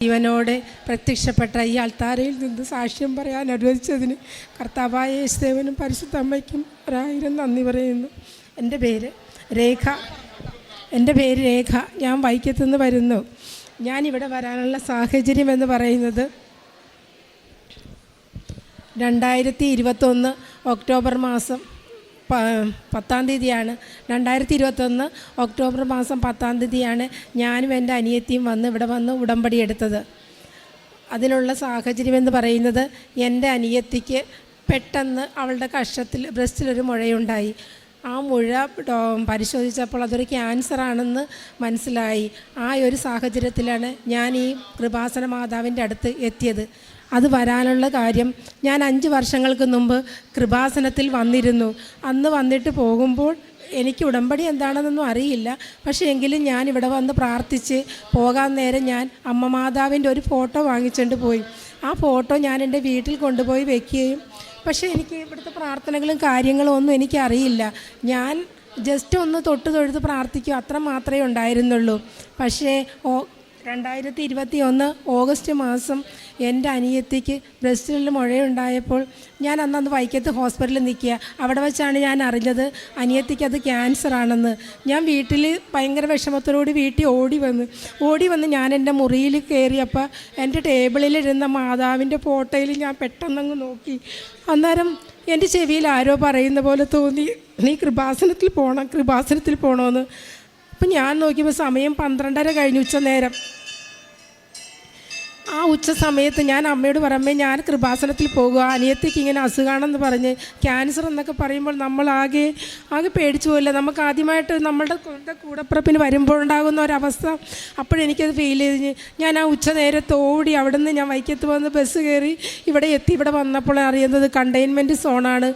ജീവനോടെ പ്രത്യക്ഷപ്പെട്ട ഈ അൾത്താരയിൽ നിന്ന് സാക്ഷ്യം പറയാൻ അനുവദിച്ചതിന് കർത്താവായ യേശുദേവനും പരിശുദ്ധ അമ്മയ്ക്കും 1000 നന്ദി പറയുന്നു. എൻ്റെ പേര് രേഖ. ഞാൻ വൈക്കത്തുനിന്ന് വരുന്നു. ഞാനിവിടെ വരാനുള്ള സാഹചര്യം എന്ന് പറയുന്നത് 2021 ഒക്ടോബർ മാസം 10-ാം തീയതിയാണ്. 2021 ഒക്ടോബർ മാസം 10-ാം തീയതിയാണ് ഞാനും എൻ്റെ അനിയത്തിയും ഇവിടെ വന്ന് ഉടമ്പടി എടുത്തത്. അതിനുള്ള സാഹചര്യം എന്ന് പറയുന്നത്, എൻ്റെ അനിയത്തിക്ക് പെട്ടെന്ന് അവളുടെ കക്ഷത്തിൽ ബ്രസ്റ്റിലൊരു മുഴയുണ്ടായി. ആ മുഴ പരിശോധിച്ചപ്പോൾ അതൊരു ക്യാൻസറാണെന്ന് മനസ്സിലായി. ആ ഒരു സാഹചര്യത്തിലാണ് ഞാൻ ഈ കൃപാസന മാതാവിൻ്റെ അടുത്ത് എത്തിയത്. അത് വരാനുള്ള കാര്യം, ഞാൻ 5 വർഷങ്ങൾക്ക് മുമ്പ് കൃപാസനത്തിൽ വന്നിരുന്നു. അന്ന് വന്നിട്ട് പോകുമ്പോൾ എനിക്ക് ഉടമ്പടി എന്താണെന്നൊന്നും അറിയില്ല. പക്ഷേ എങ്കിലും ഞാൻ ഇവിടെ വന്ന് പ്രാർത്ഥിച്ച് പോകാൻ നേരം ഞാൻ അമ്മ മാതാവിൻ്റെ ഒരു ഫോട്ടോ വാങ്ങിച്ചുകൊണ്ട് പോയി. ആ ഫോട്ടോ ഞാൻ എൻ്റെ വീട്ടിൽ കൊണ്ടുപോയി വയ്ക്കുകയും, പക്ഷേ എനിക്ക് ഇവിടുത്തെ പ്രാർത്ഥനകളും കാര്യങ്ങളും ഒന്നും എനിക്കറിയില്ല. ഞാൻ ജസ്റ്റ് ഒന്ന് തൊഴുത് പ്രാർത്ഥിക്കും, അത്ര മാത്രമേ ഉണ്ടായിരുന്നുള്ളൂ. പക്ഷേ 2021 ഓഗസ്റ്റ് മാസം എൻ്റെ അനിയത്തിക്ക് ബ്രസ്റ്റിൽ മുഴയുണ്ടായപ്പോൾ ഞാൻ അന്ന് വൈക്കത്ത് ഹോസ്പിറ്റലിൽ നിൽക്കുക. അവിടെ വെച്ചാണ് ഞാൻ അറിഞ്ഞത് അനിയത്തിക്ക് അത് ക്യാൻസറാണെന്ന്. ഞാൻ വീട്ടിൽ ഭയങ്കര വിഷമത്തോടുകൂടി വീട്ടിൽ ഓടി വന്ന് ഞാൻ എൻ്റെ മുറിയിൽ കയറിയപ്പോൾ എൻ്റെ ടേബിളിലിരുന്ന മാതാവിൻ്റെ ഫോട്ടോയിൽ ഞാൻ പെട്ടെന്നങ്ങ് നോക്കി. അന്നേരം എൻ്റെ ചെവിയിൽ ആരോ പറയുന്ന പോലെ തോന്നി, നീ കൃപാസനത്തിൽ പോകണമെന്ന്. അപ്പം ഞാൻ നോക്കിയപ്പോൾ സമയം 12:30 കഴിഞ്ഞു, ഉച്ച നേരം. ആ ഉച്ച സമയത്ത് ഞാൻ അമ്മയോട് പറയുമ്പോൾ ഞാൻ കൃപാസനത്തിൽ പോകുക, അനിയത്തിക്ക് ഇങ്ങനെ അസുഖമാണെന്ന് പറഞ്ഞ്, ക്യാൻസർ എന്നൊക്കെ പറയുമ്പോൾ നമ്മൾ ആകെ പേടിച്ചു പോയില്ല. നമുക്ക് ആദ്യമായിട്ട് നമ്മളുടെ കൂടപ്പിറപ്പിന് വരുമ്പോഴുണ്ടാകുന്ന ഒരവസ്ഥ അപ്പോഴെനിക്കത് ഫീൽ ചെയ്ത് ഞാൻ ആ ഉച്ച നേരത്ത് ഓടി അവിടെ നിന്ന് ഞാൻ വൈക്കത്ത് വന്ന് ബസ് കയറി ഇവിടെ എത്തി. ഇവിടെ വന്നപ്പോൾ അറിയുന്നത് കണ്ടെയ്ൻമെൻറ്റ് സോണാണ്,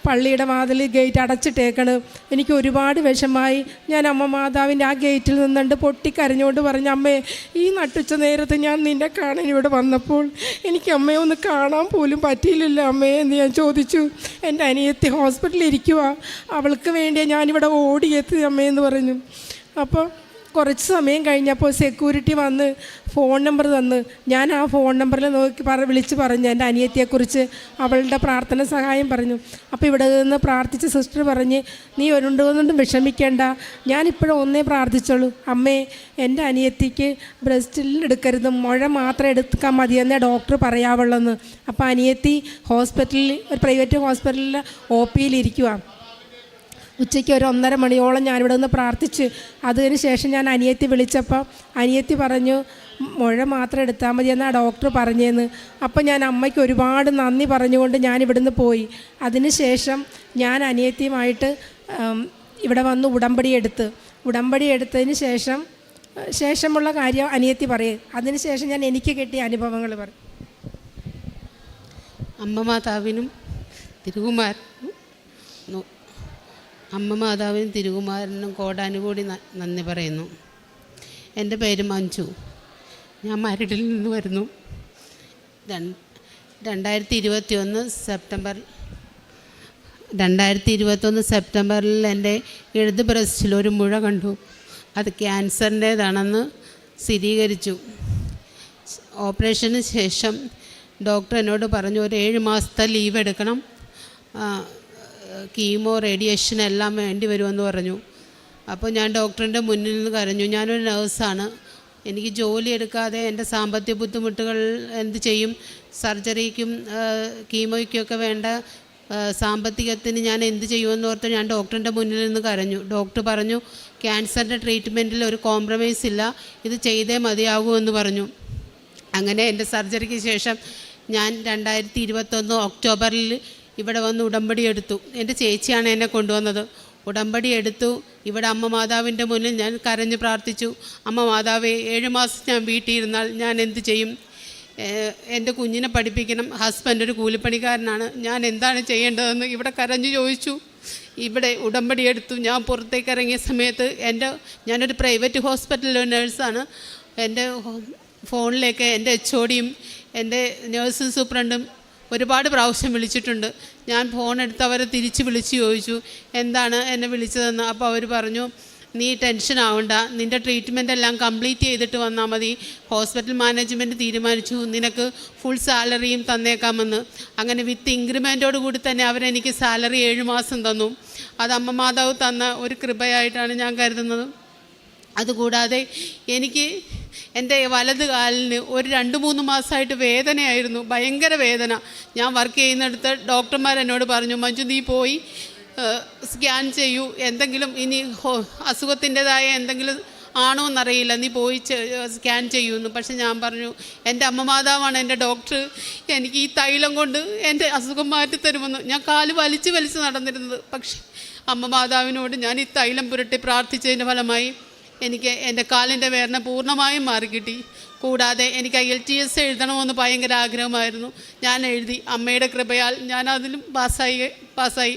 പള്ളിയുടെ വാതിൽ ഗേറ്റ് അടച്ചിട്ടേക്കണ്. എനിക്ക് ഒരുപാട് വിഷമായി. ഞാൻ അമ്മ മാതാവിൻ്റെ ആ ഗേറ്റിൽ നിന്നുകൊണ്ട് പൊട്ടിക്കരഞ്ഞുകൊണ്ട് പറഞ്ഞു, അമ്മേ, ഈ നട്ടുച്ച നേരത്ത് ഞാൻ നിന്നെ കാണാൻ ഇവിടെ വന്നപ്പോൾ എനിക്ക് അമ്മയെ ഒന്ന് കാണാൻ പോലും പറ്റിയില്ലല്ലോ അമ്മയെ എന്ന് ഞാൻ ചോദിച്ചു. എൻ്റെ അനിയത്തി ഹോസ്പിറ്റലിൽ ഇരിക്കുക, അവൾക്ക് വേണ്ടിയാണ് ഞാനിവിടെ ഓടിയെത്തി അമ്മയെന്ന് പറഞ്ഞു. അപ്പോൾ കുറച്ച് സമയം കഴിഞ്ഞപ്പോൾ സെക്യൂരിറ്റി വന്ന് ഫോൺ നമ്പർ തന്ന്. ഞാൻ ആ ഫോൺ നമ്പറിൽ നോക്കി വിളിച്ച് പറഞ്ഞു എൻ്റെ അനിയത്തിയെക്കുറിച്ച്, അവളുടെ പ്രാർത്ഥന സഹായം പറഞ്ഞു. അപ്പോൾ ഇവിടെ നിന്ന് പ്രാർത്ഥിച്ച സിസ്റ്റർ പറഞ്ഞ്, നീ ഒന്നുകൊണ്ടും വിഷമിക്കേണ്ട, ഞാനിപ്പോഴും ഒന്നേ പ്രാർത്ഥിച്ചോളൂ, അമ്മേ, എൻ്റെ അനിയത്തിക്ക് ബ്രസ്റ്റിൽ എടുക്കരുത്, മുഴ മാത്രം എടുക്കാൻ മതിയെന്നേ ഡോക്ടർ പറയാവുള്ളെന്ന്. അപ്പോൾ അനിയത്തി ഹോസ്പിറ്റലിൽ, ഒരു പ്രൈവറ്റ് ഹോസ്പിറ്റലിൽ OPയിലിരിക്കുക. ഉച്ചയ്ക്ക് ഒരു 1:30 മണിയോളം ഞാനിവിടെ നിന്ന് പ്രാർത്ഥിച്ച്. അതിന് ശേഷം ഞാൻ അനിയത്തി വിളിച്ചപ്പോൾ അനിയത്തി പറഞ്ഞു, മുഴ മാത്രം എടുത്താൽ മതി എന്നാണ് ഡോക്ടർ പറഞ്ഞതെന്ന്. അപ്പം ഞാൻ അമ്മയ്ക്ക് ഒരുപാട് നന്ദി പറഞ്ഞുകൊണ്ട് ഞാൻ ഇവിടുന്ന് പോയി. അതിന് ശേഷം ഞാൻ അനിയത്തിയുമായിട്ട് ഇവിടെ വന്ന് ഉടമ്പടി എടുത്തതിന് ശേഷമുള്ള കാര്യം അനിയത്തി പറയും. അതിന് ശേഷം ഞാൻ എനിക്ക് കിട്ടിയ അനുഭവങ്ങൾ പറയും. അമ്മ മാതാവിനും തിരുകുമാരനും കോടാനുകൂടി നന്ദി പറയുന്നു. എൻ്റെ പേര് മഞ്ജു. ഞാൻ മരടിൽ നിന്ന് വരുന്നു. 2021 സെപ്റ്റംബറിൽ എൻ്റെ ഇടത് ബ്രസ്റ്റിൽ ഒരു മുഴ കണ്ടു. അത് ക്യാൻസറിൻ്റേതാണെന്ന് സ്ഥിരീകരിച്ചു. ഓപ്പറേഷന് ശേഷം ഡോക്ടർ എന്നോട് പറഞ്ഞു, ഒരു 7 മാസത്തെ ലീവ് എടുക്കണം, കീമോ റേഡിയേഷൻ എല്ലാം വേണ്ടി വരുമെന്ന് പറഞ്ഞു. അപ്പോൾ ഞാൻ ഡോക്ടറിൻ്റെ മുന്നിൽ നിന്ന് കരഞ്ഞു. ഞാനൊരു നേഴ്സാണ്, എനിക്ക് ജോലി എടുക്കാതെ എൻ്റെ സാമ്പത്തിക ബുദ്ധിമുട്ടുകൾ എന്ത് ചെയ്യും, സർജറിക്കും കീമോയ്ക്കൊക്കെ വേണ്ട സാമ്പത്തികത്തിന് ഞാൻ എന്ത് ചെയ്യുമെന്ന് ഓർത്ത് ഞാൻ ഡോക്ടറിൻ്റെ മുന്നിൽ നിന്ന് കരഞ്ഞു. ഡോക്ടർ പറഞ്ഞു, ക്യാൻസറിൻ്റെ ട്രീറ്റ്മെൻറ്റിൽ ഒരു കോംപ്രമൈസ് ഇല്ല, ഇത് ചെയ്തേ മതിയാകൂ എന്ന് പറഞ്ഞു. അങ്ങനെ എൻ്റെ സർജറിക്ക് ശേഷം ഞാൻ 2021 ഒക്ടോബറിൽ ഇവിടെ വന്ന് ഉടമ്പടി എടുത്തു. എൻ്റെ ചേച്ചിയാണ് എന്നെ കൊണ്ടുവന്നത്. ഉടമ്പടി എടുത്തു. ഇവിടെ അമ്മ മാതാവിൻ്റെ മുന്നിൽ ഞാൻ കരഞ്ഞ് പ്രാർത്ഥിച്ചു, അമ്മ മാതാവേ, 7 മാസം ഞാൻ വീട്ടിൽ ഇരുന്നാൽ ഞാൻ എന്ത് ചെയ്യും? എൻ്റെ കുഞ്ഞിനെ പഠിപ്പിക്കണം, ഹസ്ബൻഡ് ഒരു കൂലിപ്പണിക്കാരനാണ്, ഞാൻ എന്താണ് ചെയ്യേണ്ടതെന്ന് ഇവിടെ കരഞ്ഞു ചോദിച്ചു. ഇവിടെ ഉടമ്പടി എടുത്തു. ഞാൻ പുറത്തേക്ക് ഇറങ്ങിയ സമയത്ത് ഞാനൊരു പ്രൈവറ്റ് ഹോസ്പിറ്റലിലെ നേഴ്സാണ്. എൻ്റെ ഫോണിലേക്ക് എൻ്റെ HODയും എൻ്റെ നേഴ്സിംഗ് സൂപ്രണ്ടും ഒരുപാട് പ്രാവശ്യം വിളിച്ചിട്ടുണ്ട്. ഞാൻ ഫോൺ എടുത്ത് അവരെ തിരിച്ച് വിളിച്ച് ചോദിച്ചു, എന്താണ് എന്നെ വിളിച്ചതെന്ന്. അപ്പോൾ അവർ പറഞ്ഞു, നീ ടെൻഷൻ ആവണ്ട, നിൻ്റെ ട്രീറ്റ്മെൻ്റ് എല്ലാം കംപ്ലീറ്റ് ചെയ്തിട്ട് വന്നാൽ മതി. ഹോസ്പിറ്റൽ മാനേജ്മെൻറ്റ് തീരുമാനിച്ചു നിനക്ക് ഫുൾ സാലറിയും തന്നേക്കാമെന്ന്. അങ്ങനെ വിത്ത് ഇൻക്രിമെൻറ്റോട് കൂടി തന്നെ അവരെനിക്ക് സാലറി 7 മാസം തന്നു. അത് അമ്മ മാതാവ് തന്ന ഒരു കൃപയായിട്ടാണ് ഞാൻ കരുതുന്നത്. അതുകൂടാതെ എനിക്ക് എൻ്റെ വലത് കാലിന് ഒരു 2-3 മാസമായിട്ട് വേദനയായിരുന്നു, ഭയങ്കര വേദന. ഞാൻ വർക്ക് ചെയ്യുന്നിടത്ത് ഡോക്ടർമാർ എന്നോട് പറഞ്ഞു, മഞ്ജു നീ പോയി സ്കാൻ ചെയ്യൂ, എന്തെങ്കിലും ഇനി അസുഖത്തിൻ്റെതായ എന്തെങ്കിലും ആണോ എന്നറിയില്ല, നീ പോയി സ്കാൻ ചെയ്യുമെന്ന്. പക്ഷെ ഞാൻ പറഞ്ഞു, എൻ്റെ അമ്മ മാതാവാണ് എൻ്റെ ഡോക്ടർ, എനിക്ക് ഈ തൈലം കൊണ്ട് എൻ്റെ അസുഖം മാറ്റിത്തരുമെന്ന്. ഞാൻ കാല് വലിച്ച് നടന്നിരുന്നത്. പക്ഷേ അമ്മ മാതാവിനോട് ഞാൻ ഈ തൈലം പുരട്ടി പ്രാർത്ഥിച്ചതിൻ്റെ ഫലമായി എനിക്ക് എൻ്റെ കാലിൻ്റെ വേദന പൂർണ്ണമായും മാറിക്കിട്ടി. കൂടാതെ എനിക്ക് IELTS എഴുതണമെന്ന് ഭയങ്കര ആഗ്രഹമായിരുന്നു. ഞാൻ എഴുതി. അമ്മയുടെ കൃപയാൽ ഞാൻ അതിലും പാസ്സായി.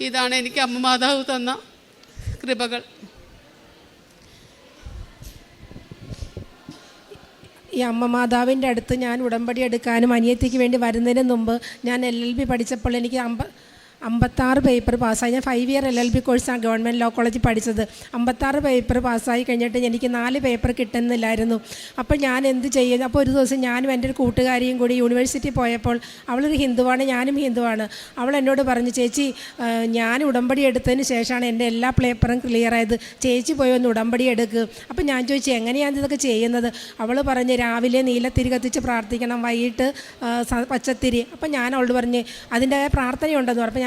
ഇതാണ് എനിക്ക് അമ്മ മാതാവ് തന്ന കൃപകൾ. ഈ അമ്മ മാതാവിൻ്റെ അടുത്ത് ഞാൻ ഉടമ്പടി എടുക്കാനും അനിയത്തിക്ക് വേണ്ടി വരുന്നതിന് മുമ്പ് ഞാൻ LLB പഠിച്ചപ്പോൾ എനിക്ക് 56 പേപ്പർ പാസ്സായി. ഞാൻ 5 ഇയർ LLB കോഴ്സാണ് ഗവൺമെൻറ് ലോ കോളേജിൽ പഠിച്ചത്. 56 പേപ്പർ പാസ്സായി കഴിഞ്ഞിട്ട് എനിക്ക് 4 പേപ്പർ കിട്ടുന്നില്ലായിരുന്നു. അപ്പോൾ ഞാൻ എന്ത് ചെയ്യുന്നു? അപ്പോൾ ഒരു ദിവസം ഞാനും എൻ്റെ ഒരു കൂട്ടുകാരിയും കൂടി യൂണിവേഴ്സിറ്റി പോയപ്പോൾ, അവളൊരു ഹിന്ദുവാണ്, ഞാനും ഹിന്ദുവാണ്. അവൾ എന്നോട് പറഞ്ഞു, ചേച്ചി ഞാൻ ഉടമ്പടി എടുത്തതിന് ശേഷമാണ് എൻ്റെ എല്ലാ പേപ്പറും ക്ലിയർ ആയത്, ചേച്ചി പോയി ഒന്ന് ഉടമ്പടി എടുക്കുക. അപ്പോൾ ഞാൻ ചോദിച്ചു, എങ്ങനെയാണ് ഇതൊക്കെ ചെയ്യുന്നത്? അവൾ പറഞ്ഞ്, രാവിലെ നീലത്തിരി കത്തിച്ച് പ്രാർത്ഥിക്കണം, വൈകിട്ട് പച്ചത്തിരി. അപ്പം ഞാൻ അവളോട് പറഞ്ഞ് അതിൻ്റെ പ്രാർത്ഥനയുണ്ടെന്ന് പറഞ്ഞു.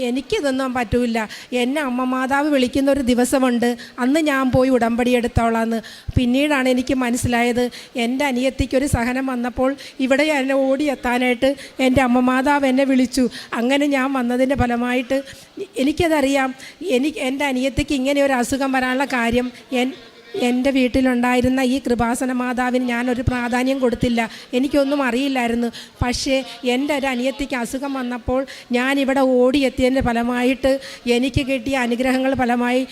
എനിക്കിതൊന്നും പറ്റൂല, എന്നെ അമ്മ മാതാവ് വിളിക്കുന്ന ഒരു ദിവസമുണ്ട്, അന്ന് ഞാൻ പോയി ഉടമ്പടി എടുത്തോളാന്ന്. പിന്നീടാണ് എനിക്ക് മനസ്സിലായത്, എൻ്റെ അനിയത്തിക്കൊരു സഹനം വന്നപ്പോൾ ഇവിടെ എന്നെ ഓടിയെത്താനായിട്ട് എൻ്റെ അമ്മ മാതാവ് എന്നെ വിളിച്ചു. അങ്ങനെ ഞാൻ വന്നതിൻ്റെ ഫലമായിട്ട് എനിക്കതറിയാം. എൻ്റെ അനിയത്തിക്ക് ഇങ്ങനെ ഒരു അസുഖം വരാനുള്ള കാര്യം എൻ്റെ വീട്ടിലുണ്ടായിരുന്ന ഈ കൃപാസന മാതാവിന് ഞാനൊരു പ്രാധാന്യം കൊടുത്തില്ല, എനിക്കൊന്നും അറിയില്ലായിരുന്നു. പക്ഷേ എൻ്റെ ഒരു അനിയത്തിക്ക് അസുഖം വന്നപ്പോൾ ഞാനിവിടെ ഓടിയെത്തിയതിൻ്റെ ഫലമായിട്ട് എനിക്ക് കിട്ടിയ അനുഗ്രഹങ്ങൾ ഫലമായി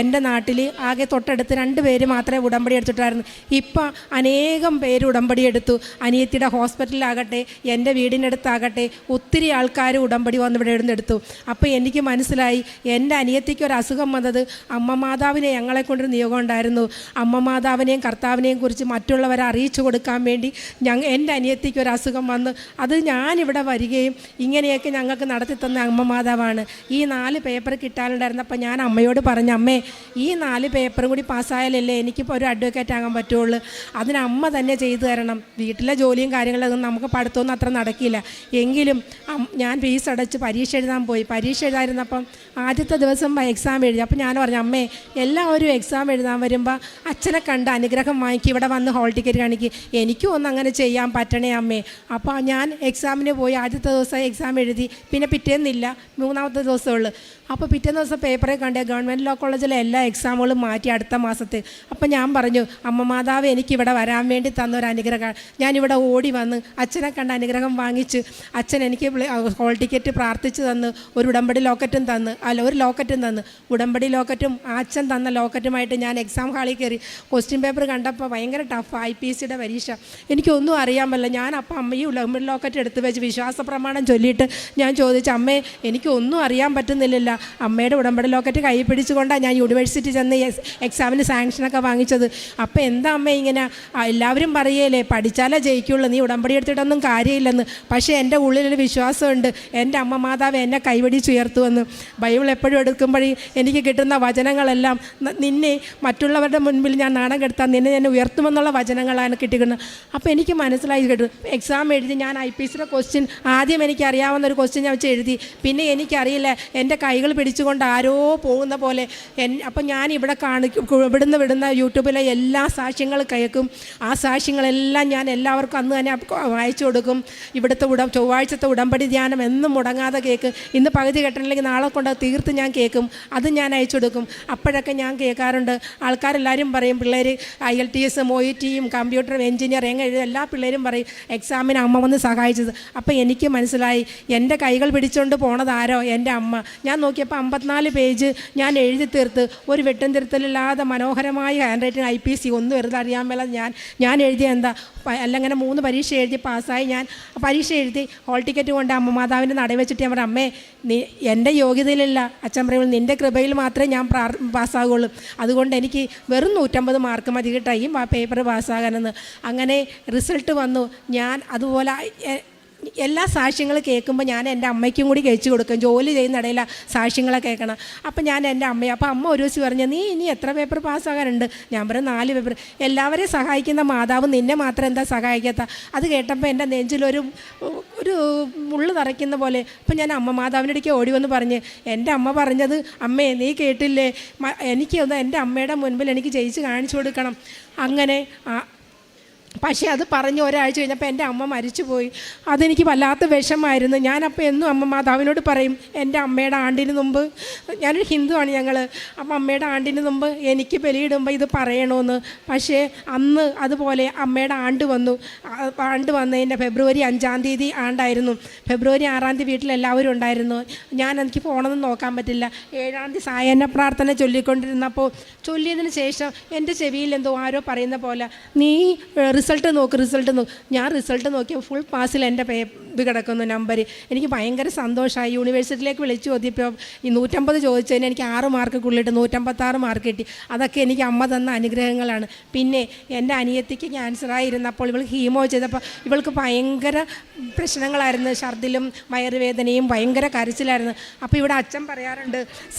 എൻ്റെ നാട്ടിൽ ആകെ തൊട്ടടുത്ത് 2 പേര് മാത്രമേ ഉടമ്പടി എടുത്തിട്ടായിരുന്നു. ഇപ്പം അനേകം പേര് ഉടമ്പടി എടുത്തു. അനിയത്തിയുടെ ഹോസ്പിറ്റലിലാകട്ടെ, എൻ്റെ വീടിനടുത്താകട്ടെ, ഒത്തിരി ആൾക്കാർ ഉടമ്പടി വന്ന് ഇവിടെ എടുത്തു. അപ്പോൾ എനിക്ക് മനസ്സിലായി, എൻ്റെ അനിയത്തിക്ക് ഒരു അസുഖം വന്നത് അമ്മ മാതാവിനെ ഞങ്ങളെ കൊണ്ടൊരു നിയോഗം ഉണ്ടായിരുന്നു. അമ്മ മാതാവിനെയും കർത്താവിനെയും കുറിച്ച് മറ്റുള്ളവരെ അറിയിച്ചു കൊടുക്കാൻ വേണ്ടി എൻ്റെ അനിയത്തിക്ക് ഒരു അസുഖം വന്ന് അത് ഞാനിവിടെ വരികയും ഇങ്ങനെയൊക്കെ ഞങ്ങൾക്ക് നടത്തി തന്ന അമ്മ മാതാവാണ്. ഈ 4 പേപ്പർ കിട്ടാനുണ്ടായിരുന്നപ്പോൾ ഞാൻ അമ്മയോട് പറഞ്ഞു, അമ്മേ ഈ 4 പേപ്പറും കൂടി പാസ്സായാലല്ലേ എനിക്കിപ്പോൾ ഒരു അഡ്വക്കേറ്റ് ആകാൻ പറ്റുള്ളൂ, അതിന് അമ്മ തന്നെ ചെയ്തു തരണം. വീട്ടിലെ ജോലിയും കാര്യങ്ങളൊന്നും നമുക്ക് പഠിത്തമൊന്നും അത്ര നടക്കില്ല. എങ്കിലും ഞാൻ ഫീസ് അടച്ച് പരീക്ഷ എഴുതാൻ പോയി. പരീക്ഷ എഴുതാതിരുന്നപ്പം ആദ്യത്തെ ദിവസം എക്സാം എഴുതി. അപ്പോൾ ഞാൻ പറഞ്ഞു, അമ്മേ എല്ലാവരും എക്സാം എഴുതാൻ വരുമ്പോൾ അച്ഛനെ കണ്ട് അനുഗ്രഹം വാങ്ങിക്കും, ഇവിടെ വന്ന് ഹോൾ ടിക്കറ്റ് കാണിക്കും, എനിക്കും ഒന്നും അങ്ങനെ ചെയ്യാൻ പറ്റണേ അമ്മേ. അപ്പോൾ ഞാൻ എക്സാമിന് പോയി. ആദ്യത്തെ ദിവസം എക്സാം എഴുതി, പിന്നെ പിറ്റേന്നില്ല, 3ാമത്തെ ദിവസമുള്ളൂ. അപ്പോൾ പിറ്റേന്ന് ദിവസം പേപ്പറെ കണ്ടേ ഗവൺമെൻറ് ലോ കോളേജിലെ എല്ലാ എക്സാമുകളും മാറ്റി അടുത്ത മാസത്തെ. അപ്പോൾ ഞാൻ പറഞ്ഞു, അമ്മ മാതാവ് എനിക്കിവിടെ വരാൻ വേണ്ടി തന്നൊരു അനുഗ്രഹം. ഞാനിവിടെ ഓടി വന്ന് അച്ഛനെ കണ്ട് അനുഗ്രഹം വാങ്ങിച്ച് അച്ഛൻ എനിക്ക് ഹോൾ ടിക്കറ്റ് പ്രാർത്ഥിച്ച് തന്ന് ഒരു ഉടമ്പടി ലോക്കറ്റും തന്ന്, ഒരു ലോക്കറ്റും തന്ന്, ഉടമ്പടി ലോക്കറ്റും അച്ഛൻ തന്ന ലോക്കറ്റുമായിട്ട് ഞാൻ എക്സാം ഹാളിൽ കയറി. ക്വസ്റ്റ്യൻ പേപ്പർ കണ്ടപ്പോൾ ഭയങ്കര ടഫ്, IPSCയുടെ പരീക്ഷ, എനിക്കൊന്നും അറിയാൻ പറ്റില്ല. ഞാൻ അപ്പോൾ അമ്മ ഈ ഉടമ്പടി ലോക്കറ്റ് എടുത്ത് വെച്ച് വിശ്വാസ പ്രമാണം ചൊല്ലിയിട്ട് ഞാൻ ചോദിച്ചു, അമ്മേ എനിക്കൊന്നും അറിയാൻ പറ്റുന്നില്ല. അമ്മയുടെ ഉടമ്പടി ലോക്കറ്റ് കൈ പിടിച്ചുകൊണ്ടാണ് ഞാൻ യൂണിവേഴ്സിറ്റി ചെന്ന് എക്സാമിന് സാങ്ഷനൊക്കെ വാങ്ങിച്ചത്. അപ്പോൾ എന്താ അമ്മ ഇങ്ങനെ? എല്ലാവരും പറയല്ലേ പഠിച്ചാലേ ജയിക്കുള്ളൂ, നീ ഉടമ്പടി എടുത്തിട്ടൊന്നും കാര്യമില്ലെന്ന്. പക്ഷേ എൻ്റെ ഉള്ളിലൊരു വിശ്വാസമുണ്ട്, എൻ്റെ അമ്മ മാതാവ് എന്നെ കൈപിടിച്ചുയർത്തുമെന്ന്. ബൈബിൾ എപ്പോഴും എടുക്കുമ്പോഴേ എനിക്ക് കിട്ടുന്ന വചനങ്ങളെല്ലാം നിന്നെ മറ്റുള്ളവരുടെ മുൻപിൽ ഞാൻ നാണം കെടുത്താൻ നിന്നെ ഞാൻ ഉയർത്തുമെന്നുള്ള വചനങ്ങളാണ് കിട്ടിക്കുന്നത്. അപ്പോൾ എനിക്ക് മനസ്സിലായി കേട്ടു. എക്സാം എഴുതി ഞാൻ IPSCയുടെ ക്വസ്റ്റ്യൻ ആദ്യം എനിക്കറിയാവുന്ന ഒരു ക്വസ്റ്റ്യൻ ഞാൻ വെച്ച് എഴുതി. പിന്നെ എനിക്കറിയില്ല, എൻ്റെ കൈകൾ പിടിച്ചുകൊണ്ട് ആരോ പോകുന്ന പോലെ. അപ്പം ഞാൻ ഇവിടെ വിടുന്ന യൂട്യൂബിലെ എല്ലാ സാക്ഷ്യങ്ങളും കേൾക്കും. ആ സാക്ഷ്യങ്ങളെല്ലാം ഞാൻ എല്ലാവർക്കും അന്ന് തന്നെ അയച്ചു കൊടുക്കും. ഇവിടുത്തെ ചൊവ്വാഴ്ചത്തെ ഉടമ്പടി ധ്യാനം എന്നും മുടങ്ങാതെ കേൾക്ക്. ഇന്ന് പകുതി കേട്ടില്ലെങ്കിൽ നാളെ കൊണ്ട് തീർത്ത് ഞാൻ കേൾക്കും. അത് ഞാൻ അയച്ചു കൊടുക്കും. അപ്പോഴൊക്കെ ഞാൻ കേൾക്കാറുണ്ട്. ആൾക്കാരെല്ലാവരും പറയും, പിള്ളേർ IELTS OET കമ്പ്യൂട്ടർ എഞ്ചിനീയർ എല്ലാ പിള്ളേരും പറയും എക്സാമിന് അമ്മ വന്ന് സഹായിച്ചത്. അപ്പോൾ എനിക്ക് മനസ്സിലായി, എൻ്റെ കൈകൾ പിടിച്ചുകൊണ്ട് പോണതാരോ എൻ്റെ അമ്മ. ഞാൻ നോക്കിയപ്പോൾ 54 പേജ് ഞാൻ എഴുതി തീർത്ത് ഒരു വെട്ടും തിരുത്തലില്ലാതെ മനോഹരമായ ഹാൻഡ് റൈറ്റിംഗ് IPC ഒന്നും വെറുതെ അറിയാൻ മേല ഞാൻ എഴുതിയ എന്താ അല്ലെങ്കിൽ 3 പരീക്ഷ എഴുതി പാസ്സായി. ഞാൻ പരീക്ഷ എഴുതി ഹോൾ ടിക്കറ്റ് കൊണ്ട് അമ്മ മാതാവിൻ്റെ നട വെച്ചിട്ട് ഞാൻ പറഞ്ഞു, അമ്മേ എൻ്റെ യോഗ്യതയിലില്ല, അച്ഛൻ പറയുമ്പോൾ നിൻ്റെ കൃപയിൽ മാത്രമേ ഞാൻ പാസ്സാകുള്ളൂ, അതുകൊണ്ട് എനിക്ക് വെറും 150 മാർക്ക് മതി കേട്ടോ ഈ പേപ്പർ പാസ്സാകാനെന്ന്. അങ്ങനെ റിസൾട്ട് വന്നു. ഞാൻ അതുപോലെ എല്ലാ സാക്ഷ്യങ്ങളും കേൾക്കുമ്പോൾ ഞാൻ എൻ്റെ അമ്മയ്ക്കും കൂടി കഴിച്ചു കൊടുക്കും. ജോലി ചെയ്യുന്ന ഇടയിൽ സാക്ഷ്യങ്ങളെ കേൾക്കണം. അപ്പം ഞാൻ എൻ്റെ അമ്മയെ, അപ്പോൾ അമ്മ ഒരു ദിവസം പറഞ്ഞു, നീ ഇനി എത്ര പേപ്പർ പാസ്സാകാനുണ്ട്? ഞാൻ പറഞ്ഞു 4 പേപ്പർ. എല്ലാവരെയും സഹായിക്കുന്ന മാതാവ് നിന്നെ മാത്രം എന്താ സഹായിക്കാത്ത? അത് കേട്ടപ്പോൾ എൻ്റെ നെഞ്ചിലൊരു മുള്ളു തറയ്ക്കുന്ന പോലെ. അപ്പം ഞാൻ അമ്മ മാതാവിൻ്റെ അടുക്ക് ഓടി വന്ന് പറഞ്ഞ്, എൻ്റെ അമ്മ പറഞ്ഞത് അമ്മേ നീ കേട്ടില്ലേ, എനിക്കൊന്ന് എൻ്റെ അമ്മയുടെ മുൻപിൽ എനിക്ക് ജയിച്ച് കാണിച്ചു കൊടുക്കണം. അങ്ങനെ പക്ഷേ അത് പറഞ്ഞ് ഒരാഴ്ച കഴിഞ്ഞപ്പോൾ എൻ്റെ അമ്മ മരിച്ചുപോയി. അതെനിക്ക് വല്ലാത്ത വിഷമായിരുന്നു. ഞാനപ്പോൾ എന്നും അമ്മ മാതാവിനോട് പറയും, എൻ്റെ അമ്മയുടെ ആണ്ടിന് മുമ്പ്, ഞാനൊരു ഹിന്ദുവാണ് ഞങ്ങൾ, അപ്പം അമ്മയുടെ ആണ്ടിന് മുമ്പ് എനിക്ക് ബലിയിടുമ്പോൾ ഇത് പറയണമെന്ന്. പക്ഷേ അന്ന് അതുപോലെ അമ്മയുടെ ആണ്ട് വന്നതിൻ്റെ ഫെബ്രുവരി 5-ാം തീയതി ആണ്ടായിരുന്നു. ഫെബ്രുവരി 6-ാം തീയതി വീട്ടിലെല്ലാവരും ഉണ്ടായിരുന്നു. എനിക്ക് ഫോണൊന്നും നോക്കാൻ പറ്റില്ല. 7-ാം തീയതി സായാഹ്ന പ്രാർത്ഥന ചൊല്ലിക്കൊണ്ടിരുന്നപ്പോൾ ചൊല്ലിയതിന് ശേഷം എൻ്റെ ചെവിയിൽ എന്തോ ആരോ പറയുന്ന പോലെ, നീ റിസൾട്ട് നോക്ക്. ഞാൻ റിസൾട്ട് നോക്കിയപ്പോൾ ഫുൾ പാസിൽ എൻ്റെ ഇത് കിടക്കുന്നു നമ്പർ. എനിക്ക് ഭയങ്കര സന്തോഷമായി. യൂണിവേഴ്സിറ്റിയിലേക്ക് വിളിച്ചു ചോദിയപ്പോൾ ഈ 150 ചോദിച്ചതിന് എനിക്ക് 6 മാർക്ക് കൂടുതലിട്ട് 156 മാർക്ക് കിട്ടി. അതൊക്കെ എനിക്ക് അമ്മ തന്ന അനുഗ്രഹങ്ങളാണ്. പിന്നെ എൻ്റെ അനിയത്തിക്ക് ക്യാൻസറായിരുന്നപ്പോൾ ഇവൾ ഹീമോ ചെയ്തപ്പോൾ ഇവൾക്ക് ഭയങ്കര പ്രശ്നങ്ങളായിരുന്നു, ഛർദിലും വയറുവേദനയും ഭയങ്കര കരച്ചിലായിരുന്നു. അപ്പോൾ ഇവിടെ അച്ഛൻ പറയാറുണ്ട്,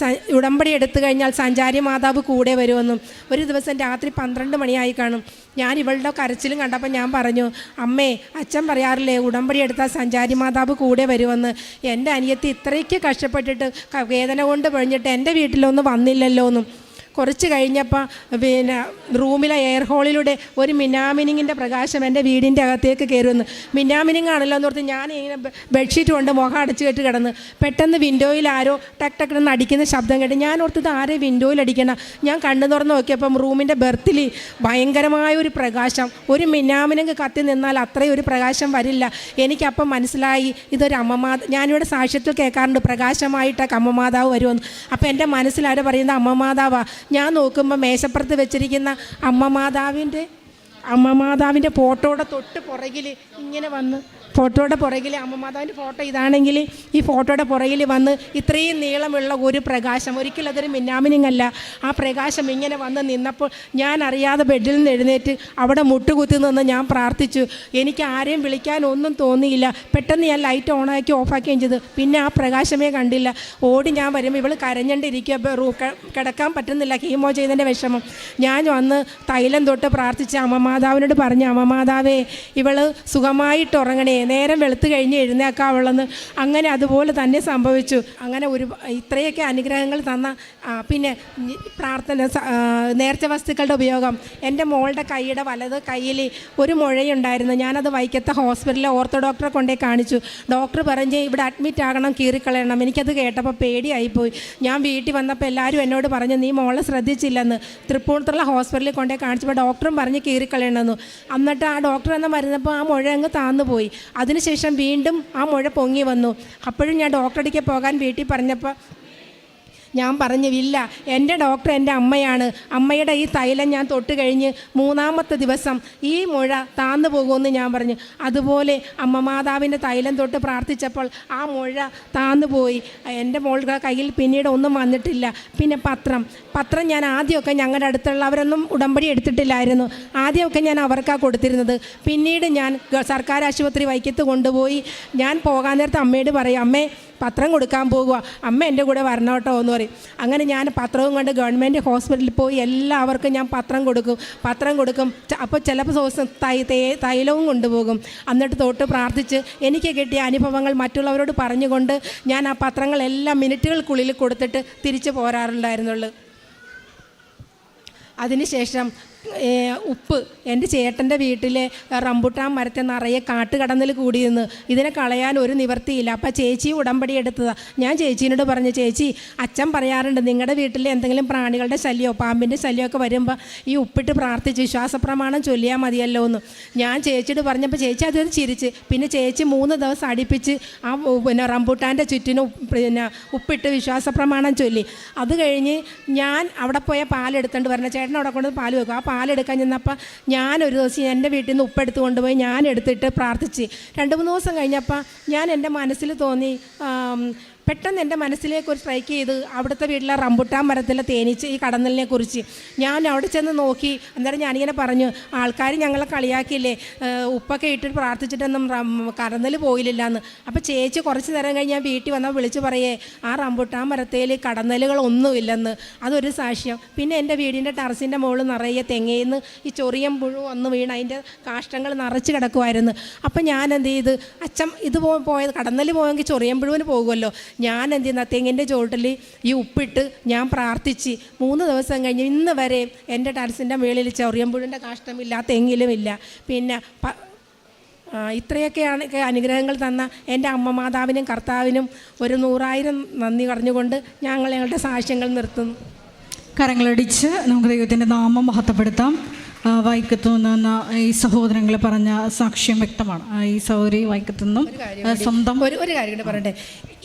ഉടമ്പടി എടുത്തു കഴിഞ്ഞാൽ സഞ്ചാരി മാതാവ് കൂടെ വരുമെന്നും. ഒരു ദിവസം രാത്രി 12 മണിയായി കാണും, ഞാൻ ഇവളുടെ കരച്ചിലും കണ്ടപ്പോൾ ഞാൻ പറഞ്ഞു, അമ്മേ അച്ഛൻ പറയാറില്ലേ ഉടമ്പടി എടുത്താൽ സഞ്ചാരി മാതാവ് കൂടെ വരുമെന്ന്. എൻ്റെ അനിയത്തി ഇത്രയ്ക്ക് കഷ്ടപ്പെട്ടിട്ട് വേദന കൊണ്ട് പൊഴിഞ്ഞിട്ട് എൻ്റെ വീട്ടിലൊന്നും വന്നില്ലല്ലോ എന്നും. കുറച്ച് കഴിഞ്ഞപ്പോൾ പിന്നെ റൂമിലെ എയർ ഹോളിലൂടെ ഒരു മിന്നാമിനിങ്ങിൻ്റെ പ്രകാശം എൻ്റെ വീടിൻ്റെ അകത്തേക്ക് കയറുമെന്ന്. മിന്നാമിനിങ് ആണല്ലോ എന്ന് ഓർത്ത് ഞാൻ ഇങ്ങനെ ബെഡ്ഷീറ്റ് കൊണ്ട് മുഖം അടച്ചു കെട്ടി കിടന്ന് പെട്ടെന്ന് വിൻഡോയിൽ ആരോ ടക്ക് ടക്കെന്ന് അടിക്കുന്ന ശബ്ദം കേട്ട് ഞാൻ ഓർത്തത് ആരെ വിൻഡോയിൽ അടിക്കണം. ഞാൻ കണ്ണു തുറന്ന് നോക്കിയപ്പം റൂമിൻ്റെ ബെർത്തിൽ ഭയങ്കരമായൊരു പ്രകാശം. ഒരു മിന്നാമിനിങ് കത്തി നിന്നാൽ അത്രയും ഒരു പ്രകാശം വരില്ല. എനിക്കപ്പം മനസ്സിലായി ഇതൊരു ഞാനിവിടെ സാക്ഷ്യത്തിൽ കേൾക്കാറുണ്ട് പ്രകാശമായിട്ടൊക്കെ അമ്മമാതാവ് വരുമെന്ന്. അപ്പോൾ എൻ്റെ മനസ്സിലാരോ പറയുന്നത് അമ്മമാതാവാ. ഞാൻ നോക്കുമ്പോൾ മേശപ്പുറത്ത് വെച്ചിരിക്കുന്ന അമ്മമാതാവിൻ്റെ ഫോട്ടോയുടെ തൊട്ട് പുറകിൽ ഇങ്ങനെ വന്ന്, ഫോട്ടോയുടെ പുറകിൽ അമ്മമാതാവിൻ്റെ ഫോട്ടോ ഇതാണെങ്കിൽ ഈ ഫോട്ടോയുടെ പുറകിൽ വന്ന് ഇത്രയും നീളമുള്ള ഒരു പ്രകാശം, ഒരിക്കലും അതൊരു മിന്നാമിനിങ്ങല്ല, ആ പ്രകാശം ഇങ്ങനെ വന്ന് നിന്നപ്പോൾ ഞാൻ അറിയാതെ ബെഡിൽ നിന്ന് എഴുന്നേറ്റ് അവിടെ മുട്ടുകുത്തി നിന്ന് ഞാൻ പ്രാർത്ഥിച്ചു. എനിക്ക് ആരെയും വിളിക്കാനൊന്നും തോന്നിയില്ല. പെട്ടെന്ന് ഞാൻ ലൈറ്റ് ഓണാക്കി ഓഫാക്കുകയും ചെയ്തു. പിന്നെ ആ പ്രകാശമേ കണ്ടില്ല. ഓടി ഞാൻ വരുമ്പോൾ ഇവൾ കരഞ്ഞണ്ടിരിക്കുക, കിടക്കാൻ പറ്റുന്നില്ല, കീമോ ചെയ്തതിൻ്റെ വിഷമം. ഞാൻ വന്ന് തൈലം തൊട്ട് പ്രാർത്ഥിച്ച് അമ്മമാതാവിനോട് പറഞ്ഞു, അമ്മമാതാവേ ഇവൾ സുഖമായിട്ട് ഉറങ്ങണേ, നേരം വെളുത്ത് കഴിഞ്ഞ് എഴുന്നേക്കാവുള്ളെന്ന്. അങ്ങനെ അതുപോലെ തന്നെ സംഭവിച്ചു. അങ്ങനെ ഇത്രയൊക്കെ അനുഗ്രഹങ്ങൾ തന്ന പിന്നെ പ്രാർത്ഥന, നേർച്ച വസ്തുക്കളുടെ ഉപയോഗം. എൻ്റെ മോളുടെ കൈയുടെ വലത് കയ്യിൽ ഒരു മുഴയുണ്ടായിരുന്നു. ഞാനത് വൈക്കത്തെ ഹോസ്പിറ്റലിലെ ഓർത്തോ ഡോക്ടറെ കൊണ്ടേ കാണിച്ചു. ഡോക്ടർ പറഞ്ഞ് ഇവിടെ അഡ്മിറ്റ് ആകണം, കീറിക്കളയണം. എനിക്കത് കേട്ടപ്പോൾ പേടിയായിപ്പോയി. ഞാൻ വീട്ടിൽ വന്നപ്പോൾ എല്ലാവരും എന്നോട് പറഞ്ഞു, നീ മോളെ ശ്രദ്ധിച്ചില്ലെന്ന്. തൃപ്പൂണിത്തുറ ഹോസ്പിറ്റലിൽ കൊണ്ടേ കാണിച്ചപ്പോൾ ഡോക്ടറും പറഞ്ഞ് കീറിക്കളയണമെന്ന്. എന്നിട്ട് ആ ഡോക്ടർ എന്ന് മരുന്നപ്പോൾ ആ മുഴ അങ്ങ് താന്നുപോയി. അതിനുശേഷം വീണ്ടും ആ മുഴ പൊങ്ങി വന്നു. അപ്പോഴും ഞാൻ ഡോക്ടറടിക്ക് പോകാൻ വീട്ടിൽ പറഞ്ഞപ്പോൾ ഞാൻ പറഞ്ഞു, ഇല്ല, എൻ്റെ ഡോക്ടർ എൻ്റെ അമ്മയാണ്, അമ്മയുടെ ഈ തൈലം ഞാൻ തൊട്ട് കഴിഞ്ഞ് 3-ാമത്തെ ദിവസം ഈ മുഴ താന്നു പോകുമെന്ന് ഞാൻ പറഞ്ഞു. അതുപോലെ അമ്മമാതാവിൻ്റെ തൈലം തൊട്ട് പ്രാർത്ഥിച്ചപ്പോൾ ആ മുഴ താന്നുപോയി. എൻ്റെ മോളുടെ കയ്യിൽ പിന്നീട് ഒന്നും വന്നിട്ടില്ല. പിന്നെ പത്രം ഞാൻ ആദ്യമൊക്കെ ഞങ്ങളുടെ അടുത്തുള്ളവരൊന്നും ഉടമ്പടി എടുത്തിട്ടില്ലായിരുന്നു. ആദ്യമൊക്കെ ഞാൻ അവർക്കാണ് കൊടുത്തിരുന്നത്. പിന്നീട് ഞാൻ സർക്കാർ ആശുപത്രി വൈക്കത്ത് കൊണ്ടുപോയി. ഞാൻ പോകാൻ നേരത്തെ അമ്മയോട് പറയും, അമ്മേ പത്രം കൊടുക്കാൻ പോകുക, അമ്മ എൻ്റെ കൂടെ വരണം കേട്ടോ എന്ന് പറയും. അങ്ങനെ ഞാൻ പത്രവും കൊണ്ട് ഗവൺമെൻറ് ഹോസ്പിറ്റലിൽ പോയി എല്ലാവർക്കും ഞാൻ പത്രം കൊടുക്കും. അപ്പോൾ ചിലപ്പോൾ ദിവസം തൈലവും കൊണ്ടുപോകും. എന്നിട്ട് തൊട്ട് പ്രാർത്ഥിച്ച് എനിക്ക് കിട്ടിയ അനുഭവങ്ങൾ മറ്റുള്ളവരോട് പറഞ്ഞുകൊണ്ട് ഞാൻ ആ പത്രങ്ങളെല്ലാം മിനിറ്റുകൾക്കുള്ളിൽ കൊടുത്തിട്ട് തിരിച്ചു പോരാറുണ്ടായിരുന്നുള്ളൂ. അതിനുശേഷം ഉപ്പ് എൻ്റെ ചേട്ടൻ്റെ വീട്ടിലെ റംബുട്ടാൻ മരത്തെ നിറയെ കാട്ടുകടന്നൽ കൂടി നിന്ന് ഇതിനെ കളയാൻ ഒരു നിവർത്തിയില്ല. അപ്പം ചേച്ചി ഉടമ്പടി എടുത്തതാണ്. ഞാൻ ചേച്ചീനോട് പറഞ്ഞു, ചേച്ചി അച്ഛൻ പറയാറുണ്ട് നിങ്ങളുടെ വീട്ടിൽ എന്തെങ്കിലും പ്രാണികളുടെ ശല്യമോ പാമ്പിൻ്റെ ശല്യമൊക്കെ വരുമ്പോൾ ഈ ഉപ്പിട്ട് പ്രാർത്ഥിച്ച് വിശ്വാസപ്രമാണം ചൊല്ലിയാൽ മതിയല്ലോ എന്ന് ഞാൻ ചേച്ചിയോട് പറഞ്ഞപ്പോൾ ചേച്ചി അതൊരു ചിരിച്ച്. പിന്നെ ചേച്ചി 3 ദിവസം അടുപ്പിച്ച് ആ റംബുട്ടാൻ്റെ ചുറ്റിനും ഉപ്പിട്ട് വിശ്വാസപ്രമാണം ചൊല്ലി. അത് കഴിഞ്ഞ് ഞാൻ അവിടെ പോയ പാലെടുത്തുകൊണ്ട് വരണം, ചേട്ടൻ അവിടെ കൊണ്ട് പാൽ വെക്കും. ആ പാലെടുക്കാൻ ചെന്നപ്പോൾ ഞാനൊരു ദിവസം എൻ്റെ വീട്ടിൽ നിന്ന് ഉപ്പെടുത്ത് കൊണ്ടുപോയി ഞാൻ എടുത്തിട്ട് പ്രാർത്ഥിച്ച്. 2-3 ദിവസം കഴിഞ്ഞപ്പോൾ ഞാൻ എൻ്റെ മനസ്സിൽ തോന്നി, പെട്ടെന്ന് എൻ്റെ മനസ്സിലേക്ക് ഒരു സ്ട്രൈക്ക് ചെയ്ത് അവിടുത്തെ വീട്ടിലെ റംബുട്ടാൻ മരത്തിലെ തേനീച്ച ഈ കടന്നലിനെ കുറിച്ച്. ഞാൻ അവിടെ ചെന്ന് നോക്കി. അന്നേരം ഞാനിങ്ങനെ പറഞ്ഞു, ആൾക്കാർ ഞങ്ങളെ കളിയാക്കിയില്ലേ ഉപ്പൊക്കെ ഇട്ടിട്ട് പ്രാർത്ഥിച്ചിട്ടൊന്നും കടന്നൽ പോയില്ലെന്ന്. അപ്പോൾ ചേച്ചി കുറച്ച് നേരം കഴിഞ്ഞ് ഞാൻ വീട്ടിൽ വന്നാൽ വിളിച്ച് പറയേ ആ റംബുട്ടാൻ മരത്തേൽ കടന്നലുകളൊന്നുമില്ലെന്ന്. അതൊരു സാക്ഷ്യം. പിന്നെ എൻ്റെ വീടിൻ്റെ ടെറസിൻ്റെ മുകളിൽ നിറയെ തെങ്ങയിൽ നിന്ന് ഈ ചൊറിയം പുഴു വന്ന് വീണ് അതിൻ്റെ കാഷ്ടങ്ങൾ നിറച്ച് കിടക്കുമായിരുന്നു. അപ്പം ഞാൻ എന്ത് ചെയ്ത്, അച്ഛൻ ഇത് പോയത് കടന്നൽ പോയെങ്കിൽ ചൊറിയം പുഴുവിന് പോകുമല്ലോ. ഞാൻ എന്ത് ചെയ്യുന്ന തെങ്ങിൻ്റെ ചോട്ടിൽ ഈ ഉപ്പിട്ട് ഞാൻ പ്രാർത്ഥിച്ച് 3 ദിവസം കഴിഞ്ഞ് ഇന്ന് വരെ എൻ്റെ ടെറസിൻ്റെ മുകളിൽ ചൊറിയമ്പുഴിൻ്റെ കാഷ്ടമില്ല, തെങ്ങിലുമില്ല. പിന്നെ ഇത്രയൊക്കെയാണ് അനുഗ്രഹങ്ങൾ തന്ന എൻ്റെ അമ്മ മാതാവിനും കർത്താവിനും ഒരു 100,000 നന്ദി പറഞ്ഞുകൊണ്ട് ഞങ്ങളുടെ സാക്ഷ്യങ്ങൾ നിർത്തുന്നു. കരങ്ങളടിച്ച് നമുക്ക് ദൈവത്തിൻ്റെ നാമം മഹത്വപ്പെടുത്താം. വൈക്കത്തുനിന്ന് ഈ സഹോദരങ്ങൾ പറഞ്ഞ സാക്ഷ്യം വ്യക്തമാണ്. ഈ സഹോദരി വൈക്കത്തുനിന്നും സ്വന്തം ഒരു കാര്യം കൂടെ പറയട്ടെ.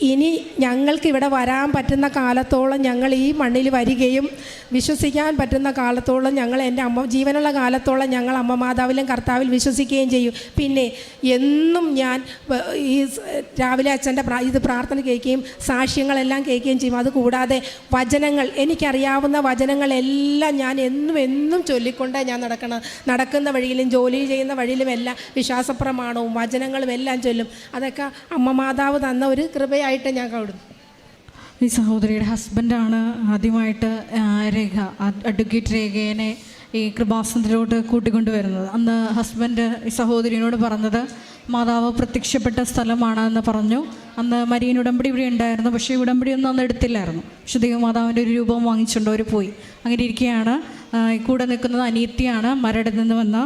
ഇനി ഞങ്ങൾക്ക് ഇവിടെ വരാൻ പറ്റുന്ന കാലത്തോളം ഞങ്ങൾ ഈ മണ്ണിൽ വരികയും വിശ്വസിക്കാൻ പറ്റുന്ന കാലത്തോളം ഞങ്ങൾ എൻ്റെ അമ്മ ജീവനുള്ള കാലത്തോളം ഞങ്ങൾ അമ്മ മാതാവിലും കർത്താവിൽ വിശ്വസിക്കുകയും ചെയ്യും. പിന്നെ എന്നും ഞാൻ ഈ രാവിലെ അച്ഛൻ്റെ ഇത് പ്രാർത്ഥന കേൾക്കുകയും സാക്ഷ്യങ്ങളെല്ലാം കേൾക്കുകയും ചെയ്യും. അതുകൂടാതെ വചനങ്ങൾ, എനിക്കറിയാവുന്ന വചനങ്ങളെല്ലാം ഞാൻ എന്നും ചൊല്ലിക്കൊണ്ടേ ഞാൻ നടക്കുന്ന വഴിയിലും ജോലി ചെയ്യുന്ന വഴിയിലും എല്ലാം വിശ്വാസപ്രമാണവും വചനങ്ങളും എല്ലാം ചൊല്ലും. അതൊക്കെ അമ്മ മാതാവ് തന്ന ഒരു കൃപയായിട്ട് ഞാൻ കാണുന്നു. ഈ സഹോദരിയുടെ ഹസ്ബൻഡാണ് ആദ്യമായിട്ട് രേഖ, അഡ്വക്കേറ്റ് രേഖേനെ ഈ കൃപാസനത്തിലോട്ട് കൂട്ടിക്കൊണ്ടുവരുന്നത്. അന്ന് ഹസ്ബൻഡ് ഈ സഹോദരിയോട് പറഞ്ഞത് മാതാവ് പ്രത്യക്ഷപ്പെട്ട സ്ഥലമാണ് എന്ന് പറഞ്ഞു. അന്ന് മരിയൻ ഉടമ്പടി ഇവിടെ ഉണ്ടായിരുന്നു, പക്ഷേ ഉടമ്പടി ഒന്നും അന്ന് എടുത്തില്ലായിരുന്നു. പക്ഷേ ദൈവമാതാവിൻ്റെ ഒരു രൂപം വാങ്ങിച്ചുകൊണ്ട് അവർ പോയി. അങ്ങനെ ഇരിക്കുകയാണ്. കൂടെ നിൽക്കുന്നത് അനിയത്തിയാണ്, മരടിൽ നിന്ന് വന്ന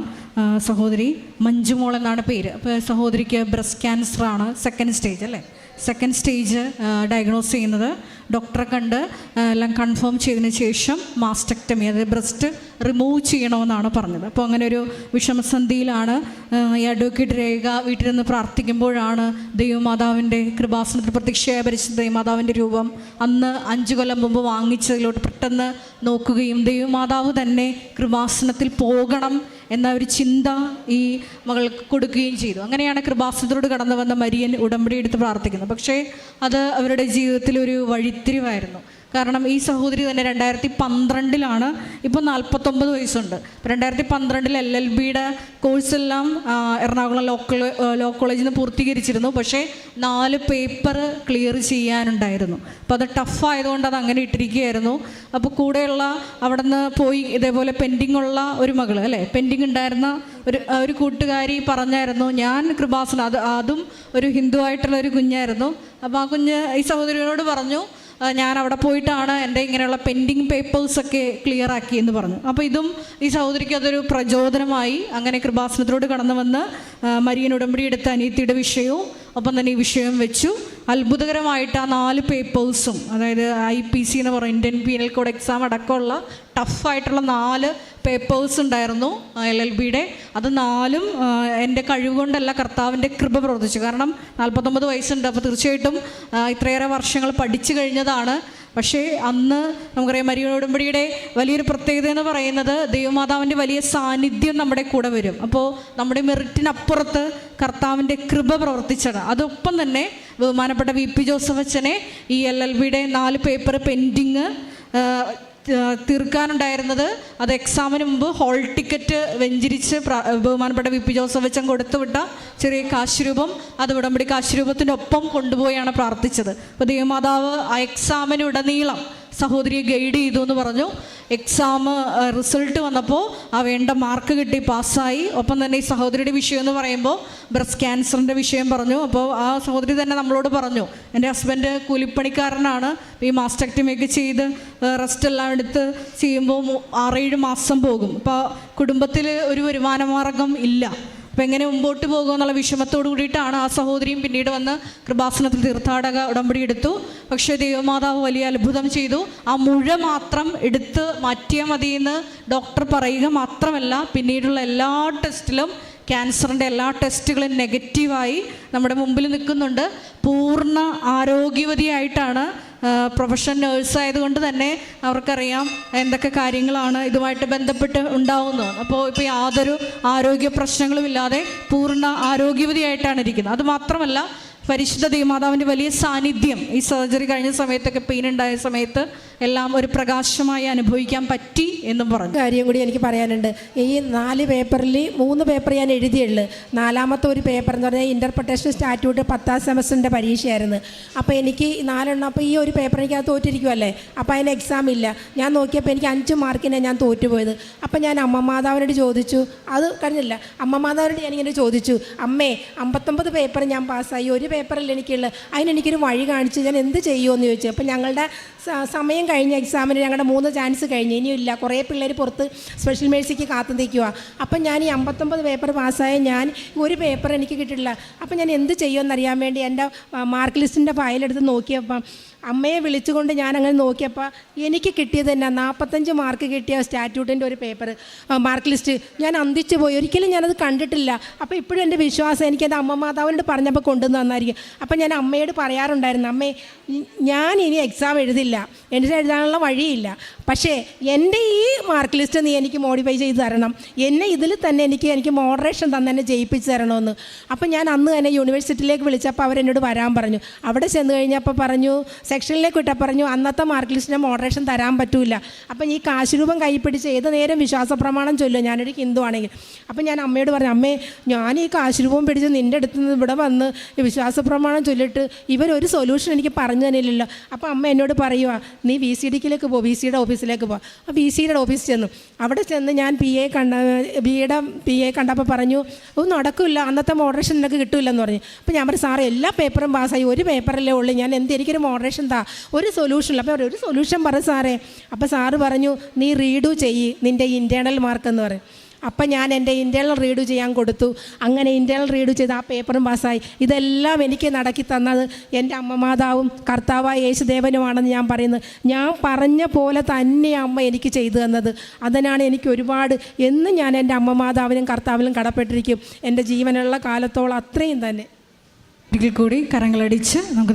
സഹോദരി മഞ്ജുമോൾ എന്നാണ് പേര്. അപ്പോൾ സഹോദരിക്ക് ബ്രസ്റ്റ് ക്യാൻസറാണ്, 2nd സ്റ്റേജ് അല്ലേ, 2nd സ്റ്റേജ് ഡയഗ്നോസ് ചെയ്യുന്നത്. ഡോക്ടറെ കണ്ട് എല്ലാം കൺഫേം ചെയ്തതിന് ശേഷം മാസ്റ്റക്ടമി, അതായത് ബ്രസ്റ്റ് റിമൂവ് ചെയ്യണമെന്നാണ് പറഞ്ഞത്. അപ്പോൾ അങ്ങനെ ഒരു വിഷമസന്ധിയിലാണ് ഈ അഡ്വക്കേറ്റ് രേഖ വീട്ടിൽ നിന്ന് പ്രാർത്ഥിക്കുമ്പോഴാണ് ദൈവമാതാവിൻ്റെ കൃപാസനത്തിൽ പ്രത്യക്ഷയായ പരിശുദ്ധ ദൈവമാതാവിൻ്റെ രൂപം അന്ന് 5 കൊല്ലം മുമ്പ് വാങ്ങിച്ചതിലോട്ട് പെട്ടെന്ന് നോക്കുകയും ദൈവമാതാവ് തന്നെ കൃപാസനത്തിൽ പോകണം എന്ന ഒരു ചിന്ത ഈ മകൾക്ക് കൊടുക്കുകയും ചെയ്തു. അങ്ങനെയാണ് കൃപാസനത്തിലൂടെ കടന്നു വന്ന മരിയൻ ഉടമ്പടി എടുത്ത് പ്രാർത്ഥിക്കുന്നത്. പക്ഷേ അത് അവരുടെ ജീവിതത്തിൽ ഒരു വഴിത്തിരിവായിരുന്നു. കാരണം ഈ സഹോദരി തന്നെ 2012 ഇപ്പോൾ 49 വയസ്സുണ്ട്. 2012 LLBയുടെ കോഴ്സെല്ലാം എറണാകുളം ലോ കോളേജിൽ നിന്ന് പൂർത്തീകരിച്ചിരുന്നു. പക്ഷേ 4 പേപ്പർ ക്ലിയർ ചെയ്യാനുണ്ടായിരുന്നു. അപ്പോൾ അത് ടഫായതുകൊണ്ട് അത് അങ്ങനെ ഇട്ടിരിക്കുകയായിരുന്നു. അപ്പോൾ കൂടെയുള്ള അവിടെ നിന്ന് പോയി ഇതേപോലെ പെൻഡിങ് ഉള്ള ഒരു മകൾ അല്ലേ, പെൻഡിങ് ഉണ്ടായിരുന്ന ഒരു കൂട്ടുകാരി പറഞ്ഞായിരുന്നു, ഞാൻ കൃപാസന, അതും ഒരു ഹിന്ദു ആയിട്ടുള്ള ഒരു കുഞ്ഞായിരുന്നു. അപ്പോൾ ആ കുഞ്ഞ് ഈ സഹോദരിയോട് പറഞ്ഞു, ഞാൻ അവിടെ പോയിട്ടാണ് എൻ്റെ ഇങ്ങനെയുള്ള പെൻഡിങ് പേപ്പേഴ്സൊക്കെ ക്ലിയർ ആക്കി എന്ന് പറഞ്ഞു. അപ്പോൾ ഇതും ഈ സഹോദരിക്ക് അതൊരു പ്രചോദനമായി. അങ്ങനെ കൃപാസനത്തിലോട് കടന്നു വന്ന് മരിയൻ ഉടമ്പടി എടുത്ത അനിയത്തിയുടെ വിഷയവും ഒപ്പം തന്നെ ഈ വിഷയം വെച്ചു. അത്ഭുതകരമായിട്ട് ആ 4 പേപ്പേഴ്സും, അതായത് IPC എന്ന് പറയും, ഇന്ത്യൻ പീനൽ കോഡ് എക്സാം അടക്കമുള്ള ടഫായിട്ടുള്ള 4 പേപ്പേഴ്സ് ഉണ്ടായിരുന്നു LLBയുടെ. അത് 4ഉം എൻ്റെ കഴിവുകൊണ്ടല്ല, കർത്താവിൻ്റെ കൃപ പ്രവർത്തിച്ചു. കാരണം 49 വയസ്സുണ്ട്. അപ്പോൾ തീർച്ചയായിട്ടും ഇത്രയേറെ വർഷങ്ങൾ പഠിച്ചു കഴിഞ്ഞതാണ്. പക്ഷേ അന്ന് നമുക്കറിയാം മരിയൻ ഉടമ്പടിയുടെ വലിയൊരു പ്രത്യേകത എന്ന് പറയുന്നത് ദൈവമാതാവിൻ്റെ വലിയ സാന്നിധ്യം നമ്മുടെ കൂടെ വരും. അപ്പോൾ നമ്മുടെ മെറിറ്റിനപ്പുറത്ത് കർത്താവിൻ്റെ കൃപ പ്രവർത്തിച്ചത്. അതൊപ്പം തന്നെ ബഹുമാനപ്പെട്ട VP ജോസഫ് അച്ഛനെ ഈ LLBയുടെ 4 പേപ്പർ പെൻഡിങ് തീർക്കാനുണ്ടായിരുന്നത്, അത് എക്സാമിന് മുമ്പ് ഹോൾ ടിക്കറ്റ് വെഞ്ചരിച്ച് ബഹുമാനപ്പെട്ട VP ജോസഫ് അച്ഛൻ കൊടുത്തുവിട്ട ചെറിയ കാശുരൂപം, അത് ഉടമ്പടി കാശുരൂപത്തിൻ്റെ ഒപ്പം കൊണ്ടുപോയാണ് പ്രാർത്ഥിച്ചത്. അപ്പോൾ ദൈവമാതാവ് ആ എക്സാമിനുടനീളം സഹോദരിയെ ഗൈഡ് ചെയ്തു എന്ന് പറഞ്ഞു. എക്സാം റിസൾട്ട് വന്നപ്പോൾ ആ വേണ്ട മാർക്ക് കിട്ടി, പാസ്സായി. ഒപ്പം തന്നെ ഈ സഹോദരിയുടെ വിഷയം എന്ന് പറയുമ്പോൾ ബ്രസ്റ്റ് ക്യാൻസറിൻ്റെ വിഷയം പറഞ്ഞു. അപ്പോൾ ആ സഹോദരി തന്നെ നമ്മളോട് പറഞ്ഞു, എൻ്റെ ഹസ്ബൻഡ് കൂലിപ്പണിക്കാരനാണ്, ഈ മാസ്റ്റക്ടമിയൊക്കെ ചെയ്ത് റെസ്റ്റ് എല്ലാം എടുത്ത് ചെയ്യുമ്പോൾ 6-7 മാസം പോകും. അപ്പോൾ കുടുംബത്തിൽ ഒരു വരുമാന മാർഗം ഇല്ല. അപ്പം എങ്ങനെ മുമ്പോട്ട് പോകുമെന്നുള്ള വിഷമത്തോടു കൂടിയിട്ടാണ് ആ സഹോദരിയും പിന്നീട് വന്ന് കൃപാസനത്തിൽ തീർത്ഥാടക ഉടമ്പടി എടുത്തു. പക്ഷേ ദൈവമാതാവ് വലിയ അത്ഭുതം ചെയ്തു. ആ മുഴ മാത്രം എടുത്ത് മാറ്റിയാൽ മതിയെന്ന് ഡോക്ടർ പറയുക മാത്രമല്ല, പിന്നീടുള്ള എല്ലാ ടെസ്റ്റിലും ക്യാൻസറിൻ്റെ എല്ലാ ടെസ്റ്റുകളും നെഗറ്റീവായി നമ്മുടെ മുമ്പിൽ നിൽക്കുന്നുണ്ട്. പൂർണ്ണ ആരോഗ്യവതിയായിട്ടാണ്. പ്രൊഫഷണൽ നേഴ്സായതുകൊണ്ട് തന്നെ അവർക്കറിയാം എന്തൊക്കെ കാര്യങ്ങളാണ് ഇതുമായിട്ട് ബന്ധപ്പെട്ട് ഉണ്ടാവുന്നത്. അപ്പോൾ ഇപ്പോൾ യാതൊരു ആരോഗ്യ പ്രശ്നങ്ങളുമില്ലാതെ പൂർണ്ണ ആരോഗ്യവതിയായിട്ടാണ് ഇരിക്കുന്നത്. അതുമാത്രമല്ല, പരിശുദ്ധ ദൈവമാതാവിൻ്റെ വലിയ സാന്നിധ്യം ഈ സർജറി കഴിഞ്ഞ സമയത്തൊക്കെ പെയിൻ ഉണ്ടായ സമയത്ത് എല്ലാം ഒരു പ്രകാശമായി അനുഭവിക്കാൻ പറ്റി എന്നും പറഞ്ഞു. കാര്യം കൂടി എനിക്ക് പറയാനുണ്ട്. ഈ 4 പേപ്പറിൽ 3 പേപ്പർ ഞാൻ എഴുതിയുള്ളൂ. 4ാമത്തെ ഒരു പേപ്പർ എന്ന് പറഞ്ഞാൽ ഇൻ്റർപ്രിട്ടേഷൻ സ്റ്റാറ്റ്യൂട്ട് 10ാം സെമസ്റ്ററിൻ്റെ പരീക്ഷയായിരുന്നു. അപ്പോൾ എനിക്ക് 4 എണ്ണം, അപ്പോൾ ഈ ഒരു പേപ്പർ എനിക്ക് അത് തോറ്റിരിക്കുമല്ലേ, അപ്പോൾ അതിന് എക്സാം ഇല്ല. ഞാൻ നോക്കിയപ്പോൾ എനിക്ക് 5 മാർക്കിനെ ഞാൻ തോറ്റുപോയത്. അപ്പോൾ ഞാൻ അമ്മമാതാവിനോട് ചോദിച്ചു, അത് കഴിഞ്ഞില്ല, അമ്മമാതാവിനോട് ഞാനിങ്ങനെ ചോദിച്ചു, അമ്മേ 59 പേപ്പർ ഞാൻ പാസ്സായി, ഒരു പേപ്പറിൽ എനിക്കുള്ളത്, അതിനെനിക്കൊരു വഴി കാണിച്ച് ഞാൻ എന്ത് ചെയ്യുമെന്ന് ചോദിച്ചു. അപ്പോൾ ഞങ്ങളുടെ സമയം കഴിഞ്ഞ എക്സാമിന് ഞങ്ങളുടെ 3 ചാൻസ് കഴിഞ്ഞ്, ഇനിയില്ല, കുറേ പിള്ളേർ പുറത്ത് സ്പെഷ്യൽ മേഴ്സിക്ക് കാത്തു നിൽക്കുക. അപ്പം ഞാൻ ഈ 59 പേപ്പർ പാസ്സായ ഞാൻ ഒരു പേപ്പർ എനിക്ക് കിട്ടില്ല. അപ്പം ഞാൻ എന്ത് ചെയ്യുമെന്നറിയാൻ വേണ്ടി എൻ്റെ മാർക്ക് ലിസ്റ്റിൻ്റെ ഫയലെടുത്ത് നോക്കിയപ്പം അമ്മയെ വിളിച്ചുകൊണ്ട് ഞാൻ അങ്ങനെ നോക്കിയപ്പോൾ എനിക്ക് കിട്ടിയത് തന്നെ 45 മാർക്ക് കിട്ടിയ സ്റ്റാറ്റ്യൂട്ടിൻ്റെ ഒരു പേപ്പർ മാർക്ക് ലിസ്റ്റ്. ഞാൻ അന്തിച്ചു പോയി, ഒരിക്കലും ഞാനത് കണ്ടിട്ടില്ല. അപ്പോൾ ഇപ്പോഴും എൻ്റെ വിശ്വാസം എനിക്ക് എൻ്റെ അമ്മ മാതാവിനോട് പറഞ്ഞപ്പോൾ കൊണ്ടുവന്ന് തന്നായിരിക്കും. അപ്പം ഞാൻ അമ്മയോട് പറയാറുണ്ടായിരുന്നു, അമ്മേ ഞാൻ ഇനി എക്സാം എഴുതില്ല, എനിക്ക് എഴുതാനുള്ള വഴിയില്ല, പക്ഷേ എൻ്റെ ഈ മാർക്ക് ലിസ്റ്റ് നീ എനിക്ക് മോഡിഫൈ ചെയ്ത് തരണം, എന്നെ ഇതിൽ തന്നെ എനിക്ക് മോഡറേഷൻ തന്നെ എന്നെ ജയിപ്പിച്ച് തരണമെന്ന്. അപ്പം ഞാൻ അന്ന് തന്നെ യൂണിവേഴ്സിറ്റിയിലേക്ക് വിളിച്ചപ്പോൾ അവരെന്നോട് വരാൻ പറഞ്ഞു. അവിടെ ചെന്ന് കഴിഞ്ഞപ്പോൾ പറഞ്ഞു, സെക്ഷനിലേക്ക് വിട്ടാൽ പറഞ്ഞു അന്നത്തെ മാർക്ക് ലിസ്റ്റിന് മോഡറേഷൻ തരാൻ പറ്റില്ല. അപ്പം ഈ കാശ് രൂപം കൈ പിടിച്ച് ഏത് നേരം വിശ്വാസ പ്രമാണം ചൊല്ലും, ഞാനൊരു ഹിന്ദു ആണെങ്കിൽ. അപ്പം ഞാൻ അമ്മയോട് പറഞ്ഞു, അമ്മേ ഞാൻ ഈ കാശ് രൂപം പിടിച്ച് നിൻ്റെ അടുത്ത് നിന്ന് ഇവിടെ വന്ന് വിശ്വാസ പ്രമാണം ചൊല്ലിട്ട് ഇവരൊരു സൊല്യൂഷൻ എനിക്ക് പറഞ്ഞു തന്നില്ലല്ലോ. അപ്പോൾ അമ്മ എന്നോട് പറയുക, നീ VCDക്കിലേക്ക് പോ, VCയുടെ ഓഫീസിലേക്ക് പോ. ആ VCയുടെ ഓഫീസിൽ ചെന്നു. അവിടെ ചെന്ന് ഞാൻ ബിയുടെ PA കണ്ടപ്പോൾ പറഞ്ഞു, ഒന്നും നടക്കില്ല, അന്നത്തെ മോഡറേഷൻ നിനക്ക് കിട്ടില്ലെന്ന് പറഞ്ഞു. അപ്പോൾ ഞാൻ പറഞ്ഞു, സാറേ എല്ലാ പേപ്പറും പാസ്സായി, ഒരു പേപ്പറല്ലേ ഉള്ളൂ, ഞാൻ എനിക്കൊരു മോഡറേഷൻ താ, ഒരു സൊല്യൂഷനില്ല. അപ്പോൾ ഒരു സൊല്യൂഷൻ പറ സാറേ. അപ്പോൾ സാറ് പറഞ്ഞു, നീ റീഡു ചെയ്യ് നിൻ്റെ ഇൻറ്റേർണൽ മാർക്ക് എന്ന് പറയും. അപ്പം ഞാൻ എൻ്റെ ഇൻറ്റേർണൽ റീഡ് ചെയ്യാൻ കൊടുത്തു. അങ്ങനെ ഇൻറ്റേർണൽ റീഡ് ചെയ്ത് ആ പേപ്പറും പാസ്സായി. ഇതെല്ലാം എനിക്ക് നടക്കി തന്നത് എൻ്റെ അമ്മ മാതാവും കർത്താവായ യേശുദേവനുമാണെന്ന് ഞാൻ പറയുന്നത്. ഞാൻ പറഞ്ഞ പോലെ തന്നെ അമ്മ എനിക്ക് ചെയ്തു തന്നത്. അതിനാണ് എനിക്ക് ഒരുപാട് എന്നും ഞാൻ എൻ്റെ അമ്മ മാതാവിനും കർത്താവിനും കടപ്പെട്ടിരിക്കും, എൻ്റെ ജീവനുള്ള കാലത്തോളം അത്രയും തന്നെ. ഒരിക്കൽ കൂടി കരങ്ങളടിച്ച് നമുക്ക്